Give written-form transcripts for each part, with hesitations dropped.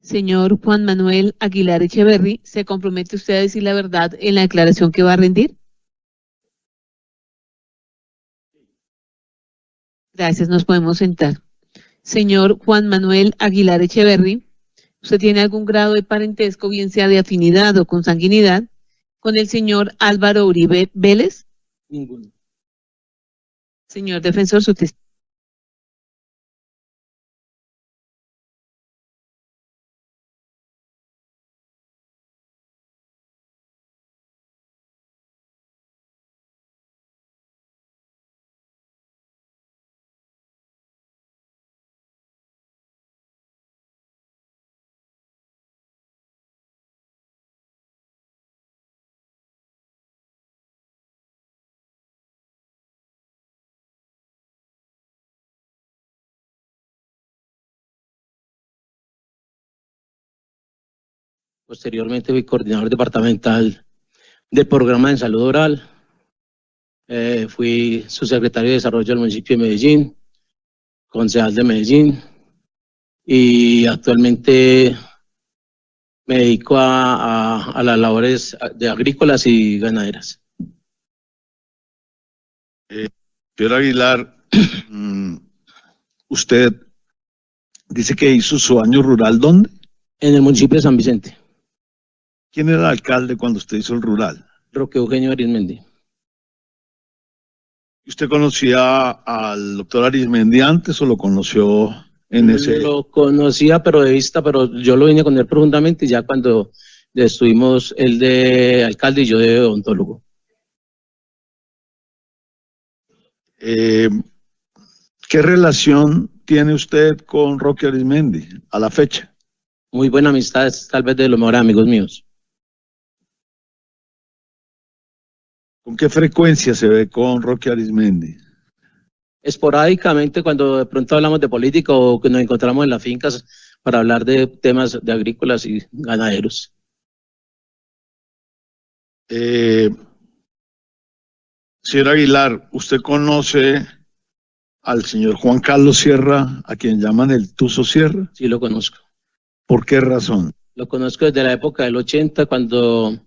Señor Juan Manuel Aguilar Echeverry, ¿se compromete usted a decir la verdad en la declaración que va a rendir? Gracias, nos podemos sentar. Señor Juan Manuel Aguilar Echeverry, ¿usted tiene algún grado de parentesco, bien sea de afinidad o consanguinidad, con el señor Álvaro Uribe Vélez? Ninguno. Señor defensor, su testimonio. Posteriormente fui coordinador departamental del programa de salud oral. Fui subsecretario de Desarrollo del municipio de Medellín, concejal de Medellín, y actualmente me dedico a las labores de agrícolas y ganaderas. Señor Aguilar, usted dice que hizo su año rural, ¿dónde? En el municipio de San Vicente. ¿Quién era el alcalde cuando usted hizo el rural? Roque Eugenio Arizmendi. ¿Usted conocía al doctor Arizmendi antes o lo conoció en ese...? Lo conocía, pero de vista, pero yo lo vine a conocer profundamente ya cuando estuvimos él de alcalde y yo de odontólogo. ¿Qué relación tiene usted con Roque Arizmendi a la fecha? Muy buena amistad, es tal vez de los mejores amigos míos. ¿Con qué frecuencia se ve con Roque Arizmendi? Esporádicamente, cuando de pronto hablamos de política o que nos encontramos en las fincas para hablar de temas de agrícolas y ganaderos. Señor Aguilar, ¿usted conoce al señor Juan Carlos Sierra, a quien llaman el Tuzo Sierra? Sí, lo conozco. ¿Por qué razón? Lo conozco desde la época del 80, cuando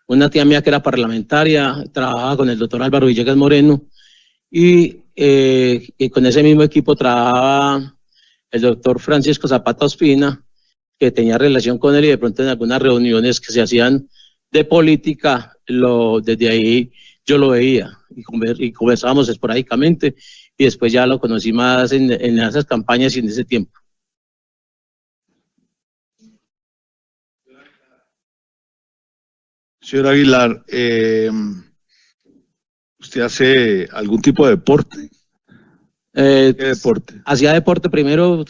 una tía mía que era parlamentaria trabajaba con el doctor Álvaro Villegas Moreno y con ese mismo equipo trabajaba el doctor Francisco Zapata Ospina, que tenía relación con él, y de pronto en algunas reuniones que se hacían de política, desde ahí yo lo veía y conversábamos esporádicamente, y después ya lo conocí más en esas campañas y en ese tiempo. Señor Aguilar, ¿usted hace algún tipo de deporte? ¿Qué deporte? Hacía deporte primero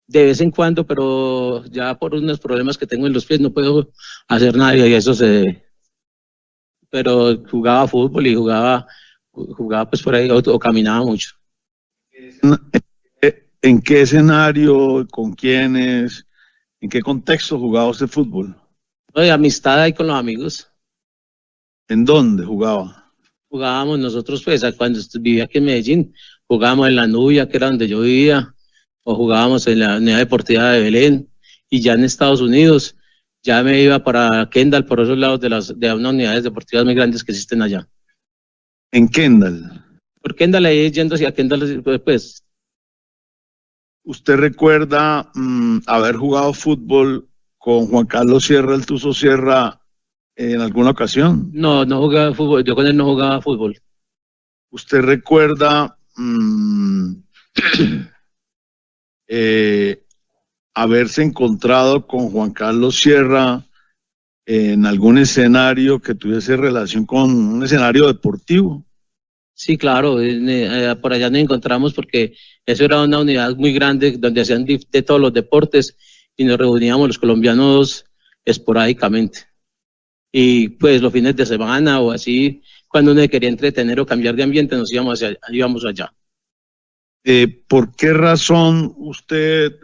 de vez en cuando, pero ya por unos problemas que tengo en los pies no puedo hacer nada y eso pero jugaba fútbol y jugaba pues por ahí o caminaba mucho. ¿En qué escenario, con quiénes, en qué contexto jugaba usted fútbol? Amistad ahí con los amigos. ¿En dónde jugaba? Jugábamos nosotros, pues, cuando vivía aquí en Medellín, jugábamos en La Nubia, que era donde yo vivía, o jugábamos en la Unidad Deportiva de Belén, y ya en Estados Unidos, ya me iba para Kendall, por esos lados de unas unidades deportivas muy grandes que existen allá. ¿En Kendall? Por Kendall, ahí yendo hacia Kendall, pues. ¿Usted recuerda haber jugado fútbol con Juan Carlos Sierra, el Tuzo Sierra, en alguna ocasión? No, no jugaba fútbol, yo con él no jugaba fútbol. ¿Usted recuerda haberse encontrado con Juan Carlos Sierra en algún escenario que tuviese relación con un escenario deportivo? Sí, claro, por allá nos encontramos porque eso era una unidad muy grande donde hacían de todos los deportes y nos reuníamos los colombianos esporádicamente. Y pues los fines de semana o así, cuando uno quería entretener o cambiar de ambiente, nos íbamos allá. ¿Por qué razón usted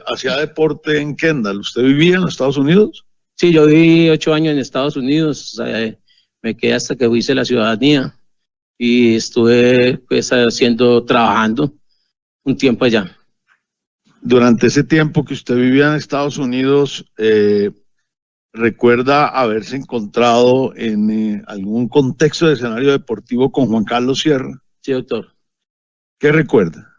hacía deporte en Kendall? ¿Usted vivía en los Estados Unidos? Sí, yo viví 8 años en Estados Unidos, me quedé hasta que hice la ciudadanía y estuve pues trabajando un tiempo allá. Durante ese tiempo que usted vivía en Estados Unidos, ¿recuerda haberse encontrado en algún contexto de escenario deportivo con Juan Carlos Sierra? Sí, doctor. ¿Qué recuerda?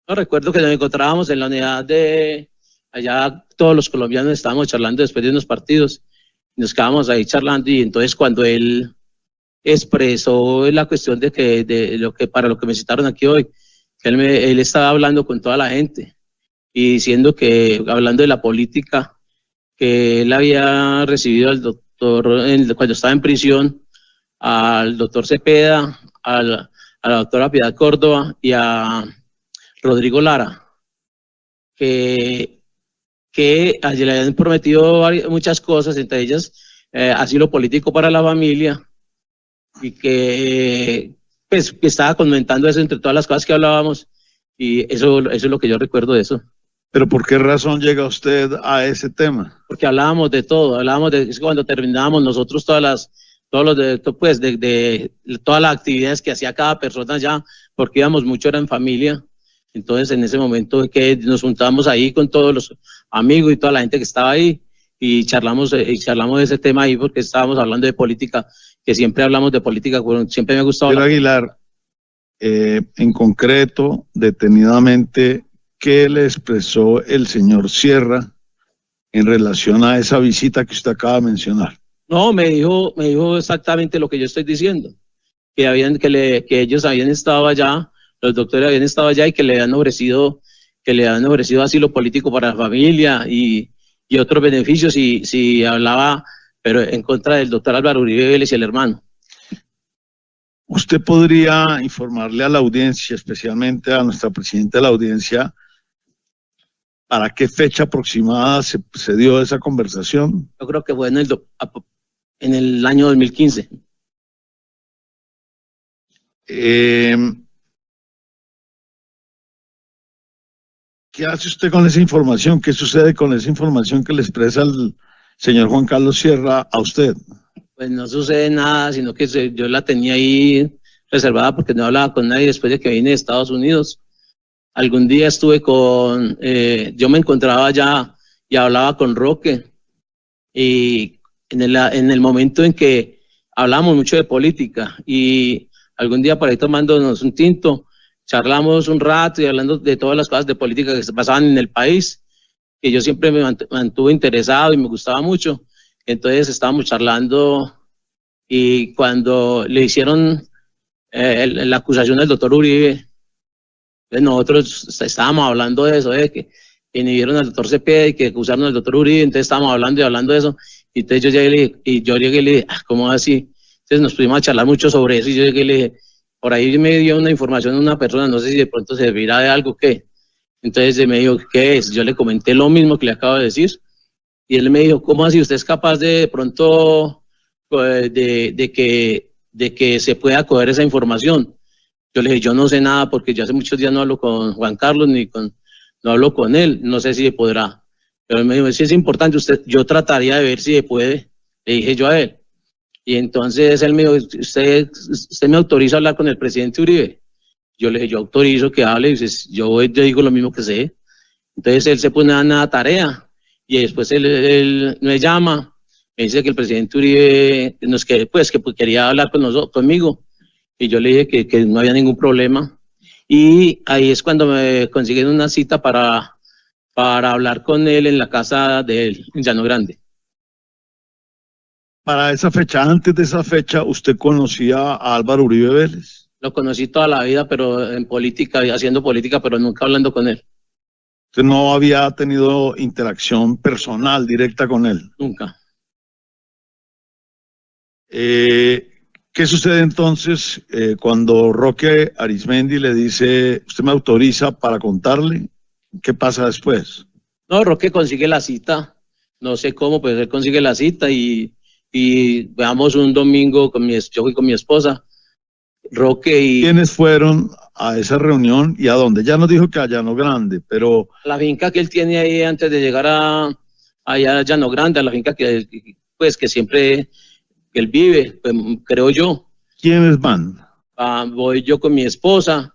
No, recuerdo que nos encontrábamos en la unidad de allá, todos los colombianos estábamos charlando después de unos partidos, nos quedábamos ahí charlando, y entonces cuando él expresó la cuestión de lo que para lo que me citaron aquí hoy, que él estaba hablando con toda la gente y diciendo que, hablando de la política, que él había recibido al doctor, cuando estaba en prisión, al doctor Cepeda, a la doctora Piedad Córdoba y a Rodrigo Lara, que allí le habían prometido muchas cosas, entre ellas asilo político para la familia, y que pues que estaba comentando eso entre todas las cosas que hablábamos, y eso es lo que yo recuerdo de eso. ¿Pero por qué razón llega usted a ese tema? Porque hablábamos de todo, es cuando terminábamos nosotros todas las actividades que hacía cada persona ya, porque íbamos mucho, era en familia. Entonces en ese momento que nos juntábamos ahí con todos los amigos y toda la gente que estaba ahí, y charlamos de ese tema ahí, porque estábamos hablando de política, que siempre hablamos de política, bueno, siempre me ha gustado. Señor Aguilar, en concreto, detenidamente, ¿qué le expresó el señor Sierra en relación a esa visita que usted acaba de mencionar? No, me dijo exactamente lo que yo estoy diciendo, que ellos habían estado allá, los doctores habían estado allá, y que le habían ofrecido asilo político para la familia y otros beneficios si hablaba, pero en contra del doctor Álvaro Uribe Vélez y el hermano. ¿Usted podría informarle a la audiencia, especialmente a nuestra presidenta de la audiencia, para qué fecha aproximada se dio esa conversación? Yo creo que fue en el año 2015. ¿Qué hace usted con esa información? ¿Qué sucede con esa información que le expresa el señor Juan Carlos Sierra a usted? Pues no sucede nada, sino que yo la tenía ahí reservada porque no hablaba con nadie después de que vine de Estados Unidos. Algún día estuve yo me encontraba allá y hablaba con Roque, y en el momento en que hablábamos mucho de política, y algún día por ahí tomándonos un tinto, charlamos un rato y hablando de todas las cosas de política que se pasaban en el país, que yo siempre me mantuve interesado y me gustaba mucho. Entonces estábamos charlando, y cuando le hicieron la acusación del doctor Uribe, pues nosotros estábamos hablando de eso, que inhibieron al doctor Cepeda y que acusaron al doctor Uribe, entonces estábamos hablando de eso, y entonces yo llegué y le dije, ¿cómo así? Entonces nos pudimos a charlar mucho sobre eso, y yo llegué y le dije, por ahí me dio una información una persona, no sé si de pronto servirá de algo, ¿qué? Entonces me dijo, ¿qué es? Yo le comenté lo mismo que le acabo de decir, y él me dijo, ¿cómo así? ¿Usted es capaz de pronto de que se pueda coger esa información? Yo le dije, yo no sé nada porque yo hace muchos días no hablo con Juan Carlos no hablo con él, no sé si podrá. Pero él me dijo, sí es importante, yo trataría de ver si se puede, le dije yo a él. Y entonces él me dijo, ¿usted me autoriza a hablar con el presidente Uribe? Yo le dije, yo autorizo que hable, y yo digo lo mismo que sé. Entonces él se pone a una tarea, y después él me llama, me dice que el presidente Uribe que quería hablar conmigo, y yo le dije que no había ningún problema, y ahí es cuando me consiguen una cita para hablar con él en la casa de él, en Llano Grande. Para esa fecha, antes de esa fecha, ¿usted conocía a Álvaro Uribe Vélez? Lo conocí toda la vida, pero en política, haciendo política, pero nunca hablando con él. ¿Usted no había tenido interacción personal directa con él? Nunca. ¿Qué sucede entonces cuando Roque Arismendi le dice, usted me autoriza para contarle? ¿Qué pasa después? No, Roque consigue la cita, no sé cómo, pues él consigue la cita, y veamos un domingo, yo fui con mi esposa, Roque y... ¿Quiénes fueron a esa reunión y a dónde? Ya nos dijo que a Llano Grande, pero... La finca que él tiene ahí antes de llegar allá a Llano Grande, a la finca que siempre él vive, pues, creo yo. ¿Quiénes van? Voy yo con mi esposa,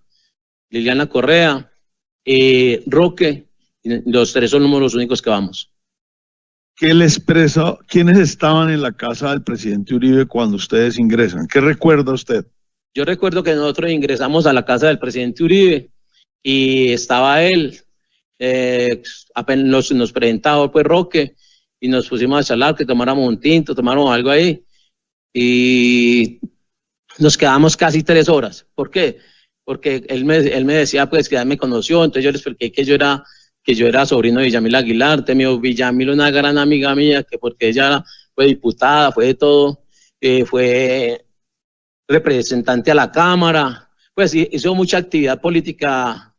Liliana Correa, Roque Y los tres somos los únicos que vamos. ¿Qué le expresa? ¿Quiénes estaban en la casa del presidente Uribe cuando ustedes ingresan? ¿Qué recuerda usted? Yo recuerdo que nosotros ingresamos a la casa del presidente Uribe y estaba él, apenas nos presentaba pues Roque y nos pusimos a charlar, que tomáramos un tinto, tomáramos algo ahí y nos quedamos casi 3 horas. ¿Por qué? Porque él me decía pues que ya me conoció, entonces yo le expliqué que yo era sobrino de Villamil Aguilar, Villamil una gran amiga mía, que porque ella fue diputada, fue de todo, fue representante a la Cámara, pues hizo mucha actividad política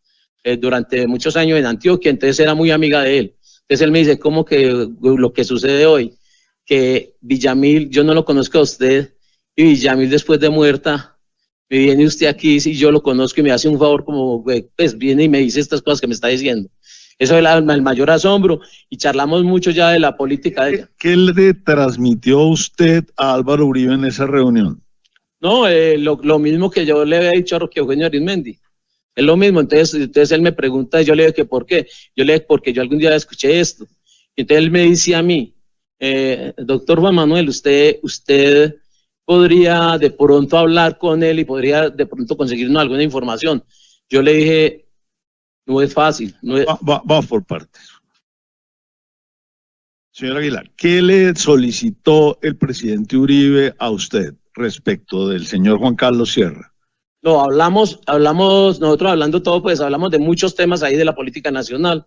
durante muchos años en Antioquia, entonces era muy amiga de él. Entonces él me dice, ¿cómo que lo que sucede hoy? Que Villamil, yo no lo conozco a usted, y Villamil después de muerta, me viene usted aquí, si yo lo conozco y me hace un favor como, pues viene y me dice estas cosas que me está diciendo. Eso es el mayor asombro, y charlamos mucho ya de la política de ella. ¿Qué le transmitió usted a Álvaro Uribe en esa reunión? No, lo mismo que yo le había dicho a Roque Eugenio Arizmendi. Es lo mismo, entonces él me pregunta, y yo le digo que ¿por qué? Yo le digo, porque yo algún día escuché esto. Y entonces él me dice a mí, doctor Juan Manuel, usted podría de pronto hablar con él y podría de pronto conseguirnos alguna información. Yo le dije, no es fácil. No es... Vamos por partes. Señor Aguilar, ¿qué le solicitó el presidente Uribe a usted respecto del señor Juan Carlos Sierra? No, hablamos, nosotros hablando todo, pues hablamos de muchos temas ahí de la política nacional.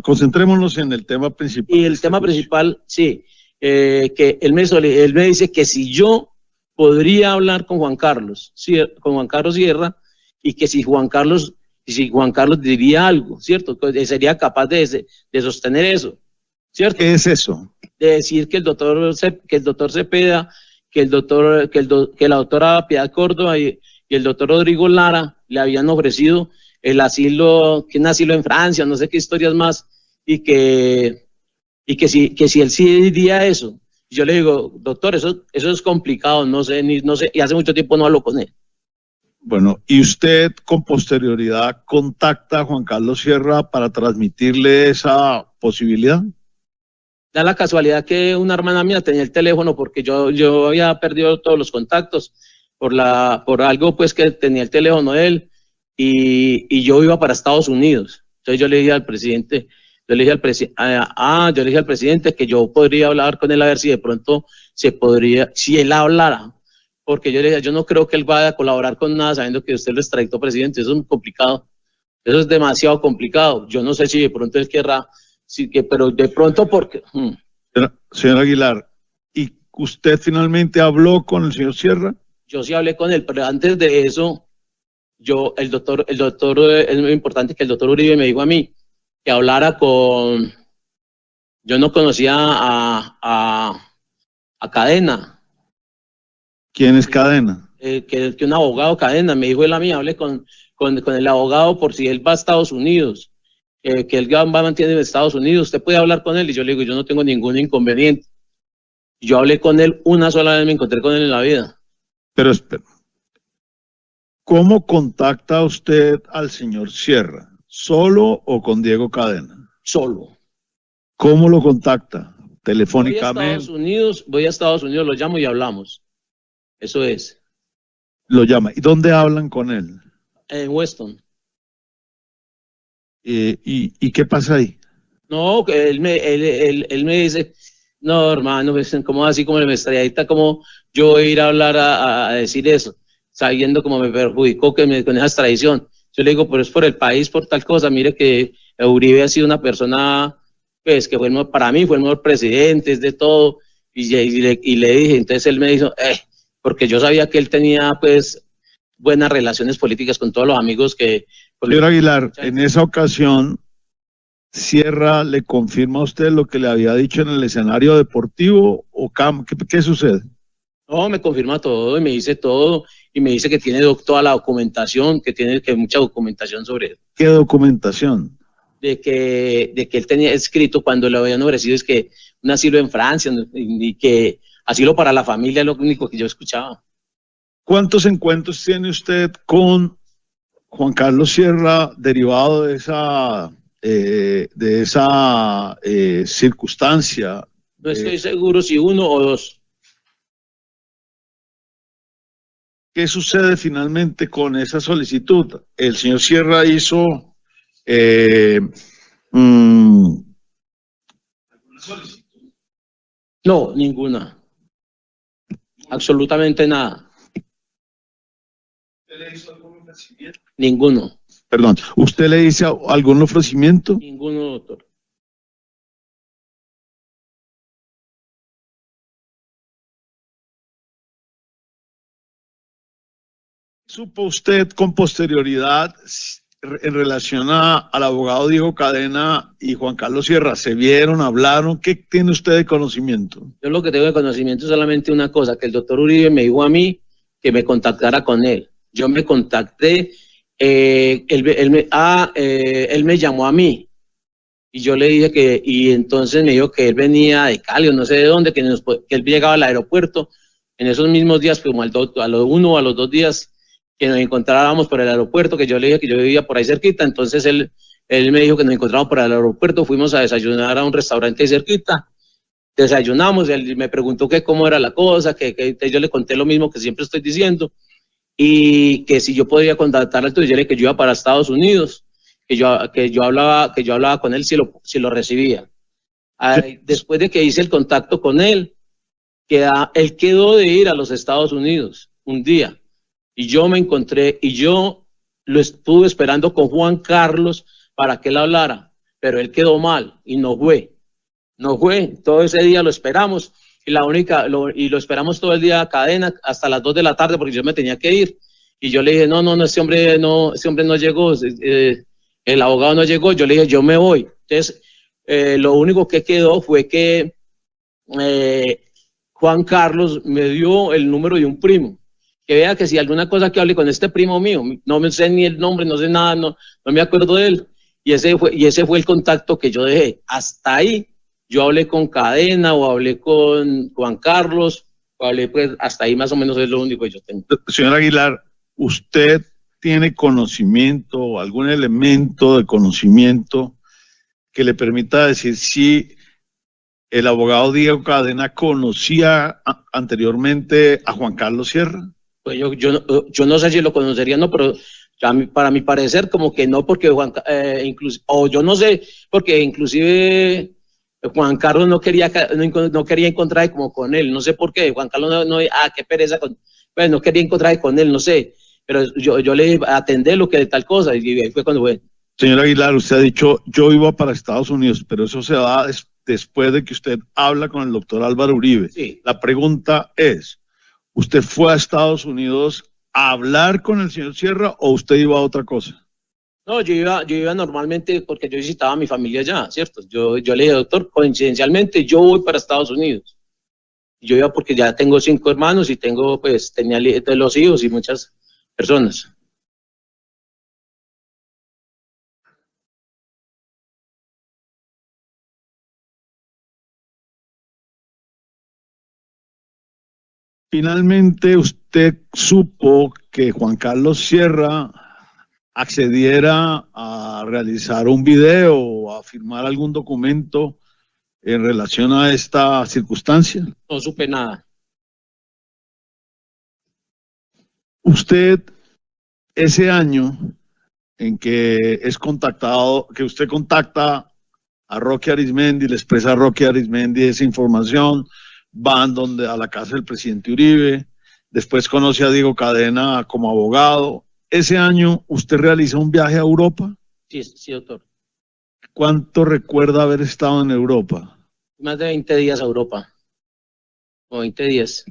Concentrémonos en el tema principal. Y el tema principal, sí, que él me dice que si yo podría hablar con Juan Carlos Sierra, y que si Juan Carlos diría algo, ¿cierto? Que sería capaz de sostener eso, ¿cierto? ¿Qué es eso? De decir que el doctor Cepeda, que la doctora Piedad Córdoba y el doctor Rodrigo Lara le habían ofrecido el asilo, que un asilo en Francia, no sé qué historias más, y que si él sí diría eso. Yo le digo, doctor, eso es complicado, no sé, y hace mucho tiempo no hablo con él. Bueno, ¿y usted con posterioridad contacta a Juan Carlos Sierra para transmitirle esa posibilidad? Da la casualidad que una hermana mía tenía el teléfono, porque yo había perdido todos los contactos por algo pues que tenía el teléfono de él, y yo iba para Estados Unidos. Entonces yo le dije al presidente, yo le dije al presidente que yo podría hablar con él a ver si de pronto si él hablara, porque yo le dije, yo no creo que él vaya a colaborar con nada sabiendo que usted lo extraditó, presidente, eso es muy complicado, eso es demasiado complicado. Yo no sé si de pronto él querrá, pero de pronto porque... Señor Aguilar, ¿y usted finalmente habló con el señor Sierra? Yo sí hablé con él, pero antes de eso, el doctor, es muy importante que el doctor Uribe me dijo a mí que hablara con... Yo no conocía a Cadena. ¿Quién es Cadena? Que un abogado Cadena, me dijo él a mí, hablé con el abogado por si él va a Estados Unidos, que él va a mantener en Estados Unidos, usted puede hablar con él, y yo le digo, yo no tengo ningún inconveniente. Yo hablé con él una sola vez, me encontré con él en la vida. Pero espera, ¿cómo contacta usted al señor Sierra? ¿Solo o con Diego Cadena? Solo. ¿Cómo lo contacta? ¿Telefónicamente? Voy a Estados Unidos, lo llamo y hablamos. Eso es. Lo llama. ¿Y dónde hablan con él? En Weston. ¿Y qué pasa ahí? No, él me dice, no, hermano, como así como me extrañadita, como yo voy a ir a hablar a decir eso, sabiendo cómo me perjudicó con esa extradición. Yo le digo, pero es por el país, por tal cosa. Mire que Uribe ha sido una persona, pues, que para mí fue el mejor presidente, es de todo. Y le dije, entonces él me dijo, porque yo sabía que él tenía, pues, buenas relaciones políticas con todos los amigos que... Señor Aguilar, en esa ocasión, Sierra le confirma a usted lo que le había dicho en el escenario deportivo, o ¿qué sucede? No, me confirma todo y me dice todo, y me dice que tiene toda la documentación, que mucha documentación sobre él. ¿Qué documentación? De que él tenía escrito cuando le habían ofrecido es que un asilo en Francia, y que asilo para la familia es lo único que yo escuchaba. ¿Cuántos encuentros tiene usted con Juan Carlos Sierra derivado de esa circunstancia. No estoy seguro si uno o dos. ¿Qué sucede finalmente con esa solicitud? El señor Sierra hizo ¿alguna solicitud? No, ninguna. Absolutamente nada. ¿Usted le hizo algún ofrecimiento? Ninguno. Perdón, ¿usted le hizo algún ofrecimiento? Ninguno, doctor. ¿Supo usted con posterioridad en relación al abogado Diego Cadena y Juan Carlos Sierra? ¿Se vieron, hablaron? ¿Qué tiene usted de conocimiento? Yo lo que tengo de conocimiento es solamente una cosa, que el doctor Uribe me dijo a mí que me contactara con él. Yo me contacté, él me llamó a mí y yo le dije y entonces me dijo que él venía de Cali o no sé de dónde, que él llegaba al aeropuerto en esos mismos días, como a los 1 o a los 2 días que nos encontrábamos por el aeropuerto, que yo le dije que yo vivía por ahí cerquita, entonces él me dijo que nos encontrábamos por el aeropuerto, fuimos a desayunar a un restaurante ahí cerquita, desayunamos, él me preguntó que cómo era la cosa, que yo le conté lo mismo que siempre estoy diciendo, y que si yo podía contactar al tuyo, yo le dije que yo iba para Estados Unidos, que yo hablaba con él si lo recibía. Después de que hice el contacto con él, él quedó de ir a los Estados Unidos un día, y yo me encontré, y yo lo estuve esperando con Juan Carlos para que él hablara, pero él quedó mal y no fue, todo ese día lo esperamos, y lo esperamos todo el día a Cadena hasta las 2 de la tarde porque yo me tenía que ir, y yo le dije, no, ese hombre no llegó, el abogado no llegó, yo le dije, yo me voy. Entonces, lo único que quedó fue que Juan Carlos me dio el número de un primo, que vea que si alguna cosa que hable con este primo mío, no me sé ni el nombre, no sé nada, no me acuerdo de él, y ese fue el contacto que yo dejé. Hasta ahí yo hablé con Cadena o hablé con Juan Carlos, o hablé, pues hasta ahí más o menos es lo único que yo tengo. Señor Aguilar, ¿usted tiene conocimiento o algún elemento de conocimiento que le permita decir si el abogado Diego Cadena conocía anteriormente a Juan Carlos Sierra? Pues yo no sé si lo conocería, no, pero para mi parecer como que no, porque o yo no sé, porque inclusive Juan Carlos no quería encontrar como con él, no sé por qué, Juan Carlos qué pereza, pues no quería encontrar con él, no sé, pero yo le atendé lo que de tal cosa, y ahí fue cuando fue. Señor Aguilar, usted ha dicho, yo iba para Estados Unidos, pero eso se da después de que usted habla con el doctor Álvaro Uribe. Sí. La pregunta es, ¿usted fue a Estados Unidos a hablar con el señor Sierra o usted iba a otra cosa? No, yo iba normalmente porque yo visitaba a mi familia allá, ¿cierto? Yo le dije, doctor, coincidencialmente yo voy para Estados Unidos. Yo iba porque ya tengo 5 hermanos y tenía los hijos y muchas personas. Finalmente, usted supo que Juan Carlos Sierra accediera a realizar un video o a firmar algún documento en relación a esta circunstancia. No supe nada. Usted, ese año en que es contactado, que usted contacta a Roque Arizmendi, le expresa a Roque Arizmendi esa información, van a la casa del presidente Uribe, después conoce a Diego Cadena como abogado. Ese año, ¿usted realizó un viaje a Europa? Sí, doctor. ¿Cuánto recuerda haber estado en Europa? Más de 20 días a Europa. O 20 días.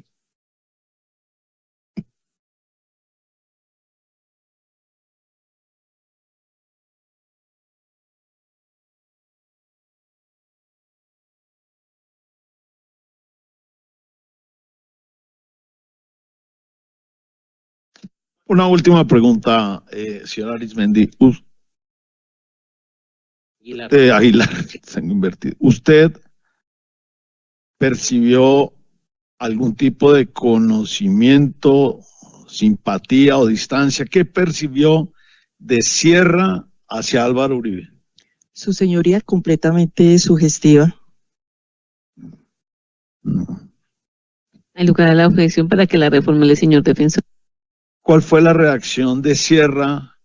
Una última pregunta, señor Arizmendi. Aguilar, tengo invertido. ¿Usted percibió algún tipo de conocimiento, simpatía o distancia? ¿Qué percibió de Sierra hacia Álvaro Uribe? Su señoría completamente sugestiva. Hay lugar a la objeción para que la reformule el señor defensor. ¿Cuál fue la reacción de Sierra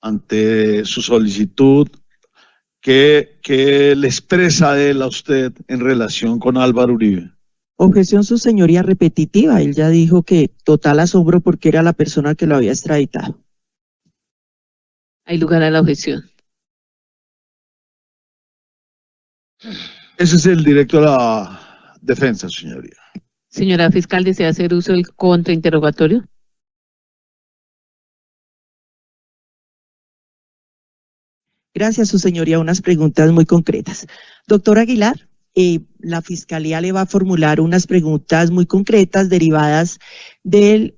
ante su solicitud? ¿Qué le expresa él a usted en relación con Álvaro Uribe? Objeción, su señoría, repetitiva. Él ya dijo que total asombro porque era la persona que lo había extraditado. Hay lugar a la objeción. Ese es el directo a la defensa, señoría. Señora fiscal, ¿desea hacer uso del contrainterrogatorio? Gracias, su señoría. Unas preguntas muy concretas. Doctor Aguilar, la Fiscalía le va a formular unas preguntas muy concretas derivadas de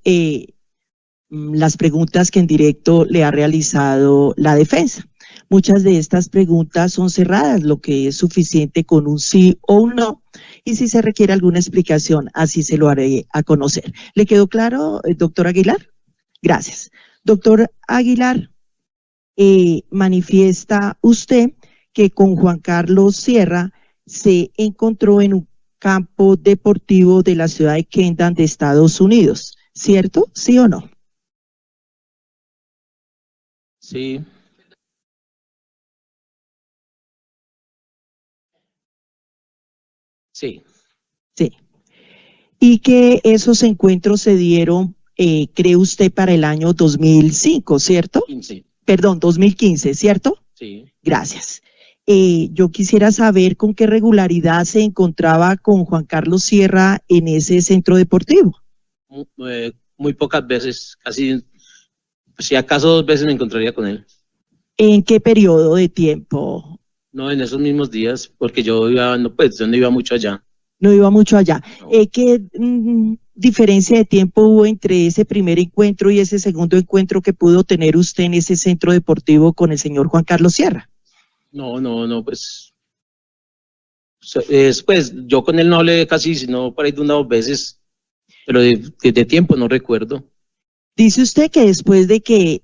las preguntas que en directo le ha realizado la defensa. Muchas de estas preguntas son cerradas, lo que es suficiente con un sí o un no, y si se requiere alguna explicación, así se lo haré a conocer. ¿Le quedó claro, doctor Aguilar? Gracias. Doctor Aguilar, manifiesta usted que con Juan Carlos Sierra se encontró en un campo deportivo de la ciudad de Kendall de Estados Unidos, ¿cierto? ¿Sí o no? Sí. Sí. Sí. Y que esos encuentros se dieron, cree usted, para el año 2005, ¿cierto? 15. Perdón, 2015, ¿cierto? Sí. Gracias. Yo quisiera saber con qué regularidad se encontraba con Juan Carlos Sierra en ese centro deportivo. Muy pocas veces, casi, si acaso 2 veces me encontraría con él. ¿En qué periodo de tiempo? No, en esos mismos días, porque yo iba, no, pues, yo no iba mucho allá. No iba mucho allá. No. ¿Qué diferencia de tiempo hubo entre ese primer encuentro y ese segundo encuentro que pudo tener usted en ese centro deportivo con el señor Juan Carlos Sierra? No, pues, pues yo con él no hablé casi, sino por ahí de 1 o 2 veces, pero de tiempo no recuerdo. Dice usted que después de que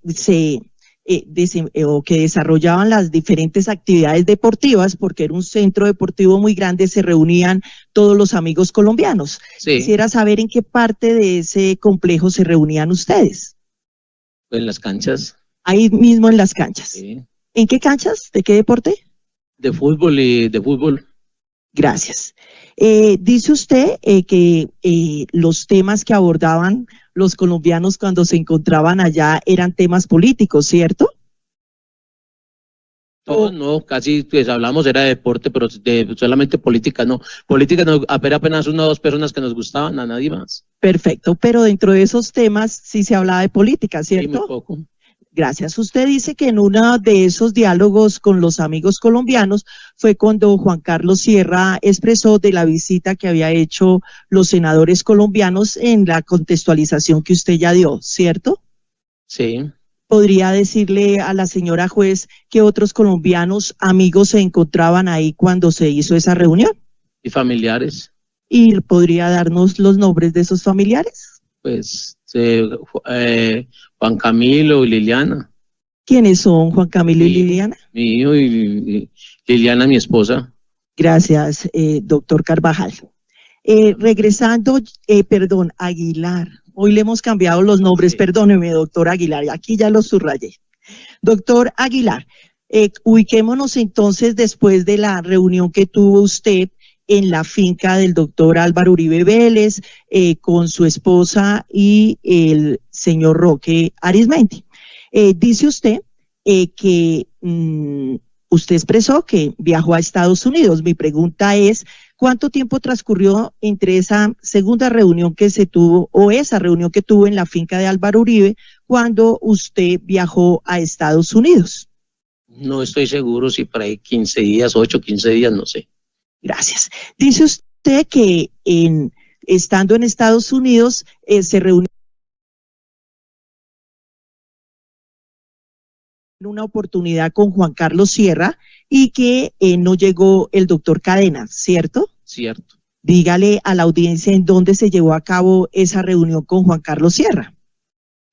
que desarrollaban las diferentes actividades deportivas, porque era un centro deportivo muy grande, se reunían todos los amigos colombianos. Sí. Quisiera saber en qué parte de ese complejo se reunían ustedes. En las canchas. Ahí mismo en las canchas. Sí. ¿En qué canchas? ¿De qué deporte? De fútbol y de fútbol. Gracias. Dice usted que los temas que abordaban los colombianos cuando se encontraban allá eran temas políticos, ¿cierto? Todos no, casi pues hablamos, era de deporte, pero solamente política no. Política no, apenas 1 o 2 personas que nos gustaban, a nadie más. Perfecto, pero dentro de esos temas sí se hablaba de política, Sí, ¿cierto? muy poco. Gracias. Usted dice que en uno de esos diálogos con los amigos colombianos fue cuando Juan Carlos Sierra expresó de la visita que había hecho los senadores colombianos en la contextualización que usted ya dio, ¿cierto? Sí. ¿Podría decirle a la señora juez que otros colombianos amigos se encontraban ahí cuando se hizo esa reunión? Y familiares, ¿Y podría darnos los nombres de esos familiares? pues Juan Camilo y Liliana, ¿Quiénes son Juan Camilo y Sí. Liliana? mi hijo y Liliana, mi esposa. Gracias, doctor Carvajal. Regresando, perdón, Aguilar. Hoy le hemos cambiado los nombres, Sí. Perdóneme, doctor Aguilar, aquí ya lo subrayé. Doctor Aguilar, ubiquémonos entonces después de la reunión que tuvo usted en la finca del doctor Álvaro Uribe Vélez, con su esposa y el señor Roque Arizmendi. Dice usted que usted expresó que viajó a Estados Unidos. Mi pregunta es, ¿cuánto tiempo transcurrió entre esa segunda reunión que se tuvo o esa reunión que tuvo en la finca de Álvaro Uribe cuando usted viajó a Estados Unidos? No estoy seguro si por ahí 15 días, 8, 15 días, no sé. Gracias. Dice usted que estando en Estados Unidos se reunió en una oportunidad con Juan Carlos Sierra y que no llegó el doctor Cadena, ¿cierto? Cierto. Dígale a la audiencia en dónde se llevó a cabo esa reunión con Juan Carlos Sierra.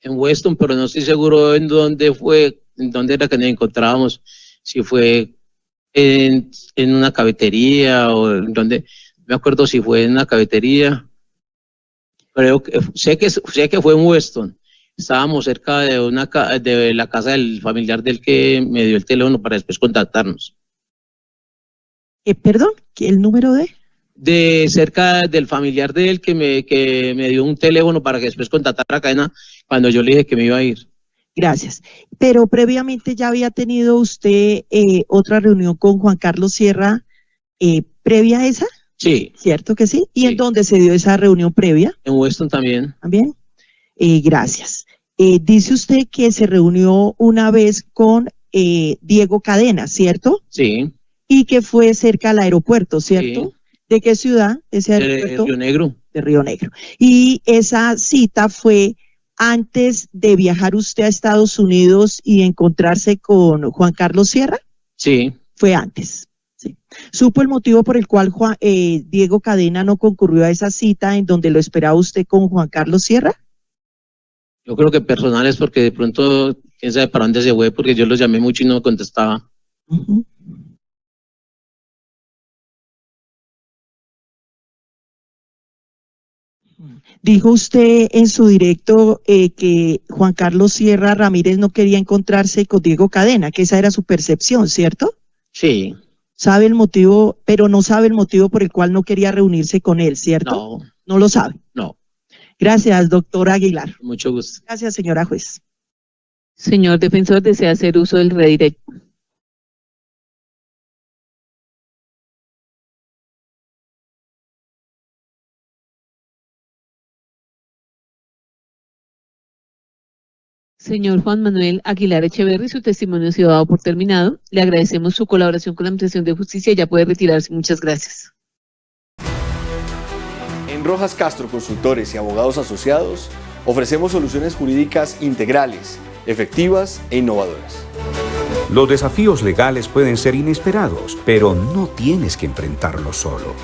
En Weston, pero no estoy seguro en dónde fue, en dónde era que nos encontrábamos, si fue en una cafetería o en donde, no me acuerdo si fue en una cafetería, creo que, sé que fue en Weston. Estábamos cerca de la casa del familiar del que me dio el teléfono para después contactarnos. Perdón, ¿el número De cerca del familiar de él que me dio un teléfono para que después contactara a Cadena cuando yo le dije que me iba a ir. Gracias. Pero previamente ya había tenido usted otra reunión con Juan Carlos Sierra previa a esa, Sí. ¿cierto que sí? ¿Y Sí. en dónde se dio esa reunión previa? En Weston también. ¿También? Gracias. Dice usted que se reunió una vez con Diego Cadena, ¿cierto? Sí. Y que fue cerca al aeropuerto, ¿cierto? Sí. ¿De qué ciudad? Ese aeropuerto. De Río Negro. De Río Negro. Y esa cita fue antes de viajar usted a Estados Unidos y encontrarse con Juan Carlos Sierra. Sí. Fue antes. Sí. ¿Supo el motivo por el cual Diego Cadena no concurrió a esa cita en donde lo esperaba usted con Juan Carlos Sierra? Yo creo que personal es porque de pronto, quién sabe para dónde se fue, porque yo los llamé mucho y no me contestaba. Uh-huh. Dijo usted en su directo que Juan Carlos Sierra Ramírez no quería encontrarse con Diego Cadena, que esa era su percepción, ¿cierto? Sí. Sabe el motivo, pero no sabe el motivo por el cual no quería reunirse con él, ¿cierto? No. No lo sabe. No. Gracias, doctor Aguilar. Mucho gusto. Gracias, señora juez. Señor defensor, ¿desea hacer uso del redirect? Señor Juan Manuel Aguilar Echeverri, su testimonio ha sido dado por terminado. Le agradecemos su colaboración con la Administración de Justicia y ya puede retirarse. Muchas gracias. En Rojas Castro Consultores y Abogados Asociados ofrecemos soluciones jurídicas integrales, efectivas e innovadoras. Los desafíos legales pueden ser inesperados, pero no tienes que enfrentarlos solo.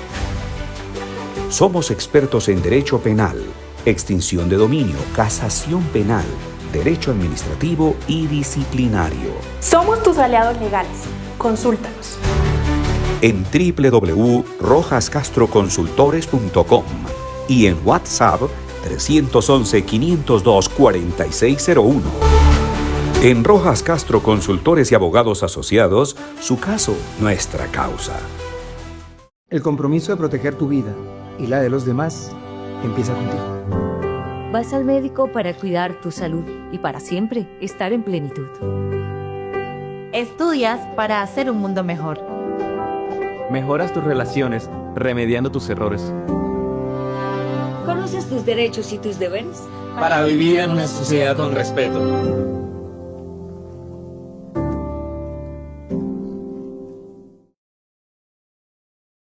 Somos expertos en derecho penal, extinción de dominio, casación penal, derecho administrativo y disciplinario. Somos tus aliados legales. Consúltanos. En www.rojascastroconsultores.com y en WhatsApp 311-502-4601. En Rojas Castro Consultores y Abogados Asociados, su caso, nuestra causa. El compromiso de proteger tu vida y la de los demás empieza contigo. Vas al médico para cuidar tu salud y para siempre estar en plenitud. Estudias para hacer un mundo mejor. Mejoras tus relaciones remediando tus errores. ¿Conoces tus derechos y tus deberes? Para vivir en una sociedad con respeto.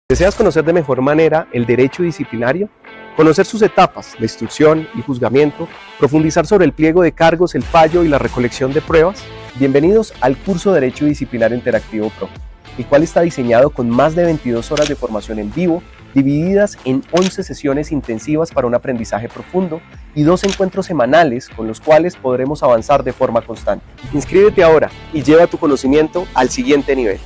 ¿Deseas conocer de mejor manera el derecho disciplinario? Conocer sus etapas, la instrucción y juzgamiento, profundizar sobre el pliego de cargos, el fallo y la recolección de pruebas. Bienvenidos al curso Derecho Disciplinario Interactivo Pro, el cual está diseñado con más de 22 horas de formación en vivo, divididas en 11 sesiones intensivas para un aprendizaje profundo y 2 encuentros semanales con los cuales podremos avanzar de forma constante. Inscríbete ahora y lleva tu conocimiento al siguiente nivel.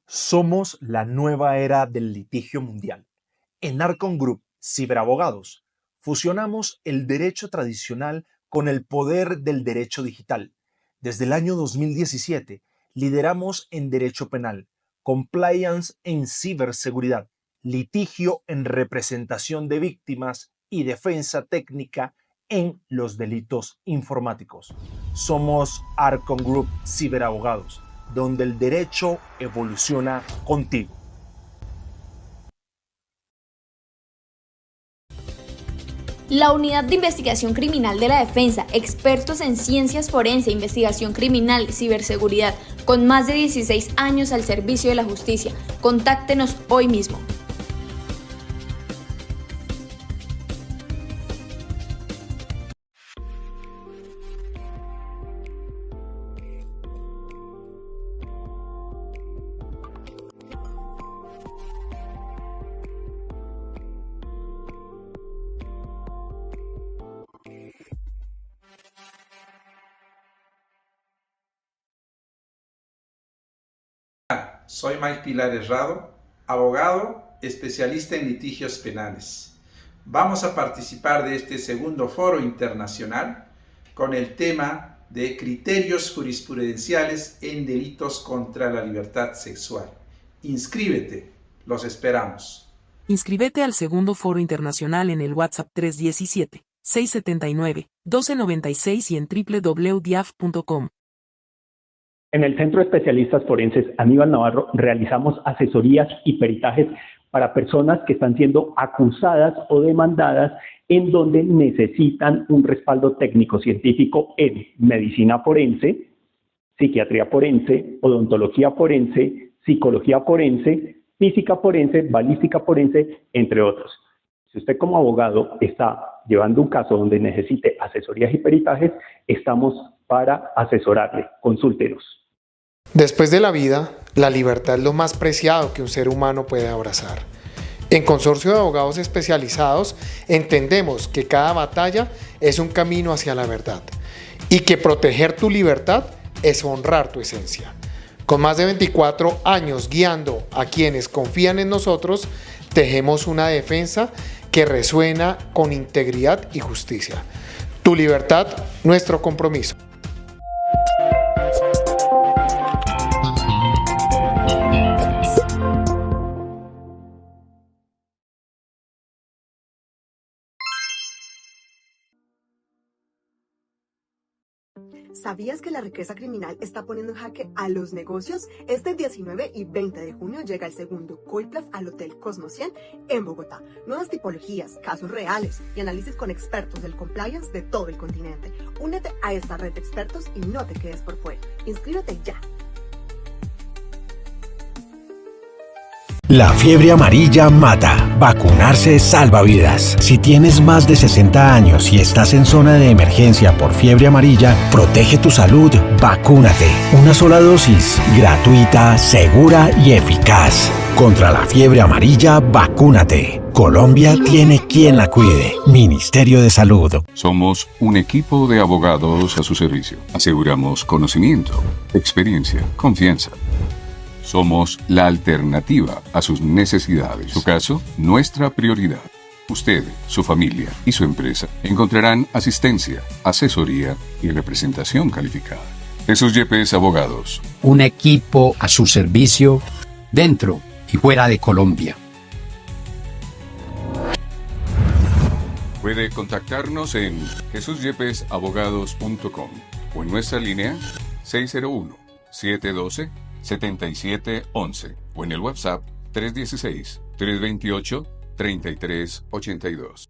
Somos la nueva era del litigio mundial. En Arcon Group Ciberabogados fusionamos el derecho tradicional con el poder del derecho digital. Desde el año 2017 lideramos en derecho penal, compliance en ciberseguridad, litigio en representación de víctimas y defensa técnica en los delitos informáticos. Somos Arcon Group Ciberabogados, donde el derecho evoluciona contigo. La Unidad de Investigación Criminal de la Defensa, expertos en ciencias forense, investigación criminal, ciberseguridad, con más de 16 años al servicio de la justicia. Contáctenos hoy mismo. soy Mike Pilar Herrado, abogado especialista en litigios penales. Vamos a participar de este segundo foro internacional con el tema de criterios jurisprudenciales en delitos contra la libertad sexual. Inscríbete, los esperamos. Inscríbete al segundo foro internacional en el WhatsApp 317-679-1296 y en www.diaf.com. En el Centro de Especialistas Forenses Aníbal Navarro realizamos asesorías y peritajes para personas que están siendo acusadas o demandadas en donde necesitan un respaldo técnico científico en medicina forense, psiquiatría forense, odontología forense, psicología forense, física forense, balística forense, entre otros. Si usted como abogado está llevando un caso donde necesite asesorías y peritajes, estamos para asesorarle. Consúltenos. Después de la vida, la libertad es lo más preciado que un ser humano puede abrazar. En Consorcio de Abogados Especializados entendemos que cada batalla es un camino hacia la verdad y que proteger tu libertad es honrar tu esencia. Con más de 24 años guiando a quienes confían en nosotros, tejemos una defensa que resuena con integridad y justicia. Tu libertad, nuestro compromiso. ¿Sabías que la riqueza criminal está poniendo en jaque a los negocios? Este 19 y 20 de junio llega el segundo COIPLAF al Hotel Cosmo 100 en Bogotá. Nuevas tipologías, casos reales y análisis con expertos del compliance de todo el continente. Únete a esta red de expertos y no te quedes por fuera. Inscríbete ya. La fiebre amarilla mata. Vacunarse salva vidas. Si tienes más de 60 años y estás en zona de emergencia por fiebre amarilla, protege tu salud. Vacúnate. Una sola dosis, gratuita, segura y eficaz. Contra la fiebre amarilla, vacúnate. Colombia tiene quien la cuide. Ministerio de Salud. Somos un equipo de abogados a su servicio. Aseguramos conocimiento, experiencia, confianza. Somos la alternativa a sus necesidades. Su caso, nuestra prioridad. Usted, su familia y su empresa encontrarán asistencia, asesoría y representación calificada. Jesús Yepes Abogados. Un equipo a su servicio dentro y fuera de Colombia. Puede contactarnos en jesusyepesabogados.com o en nuestra línea 601-712-7711 o en el WhatsApp 316-328-3382.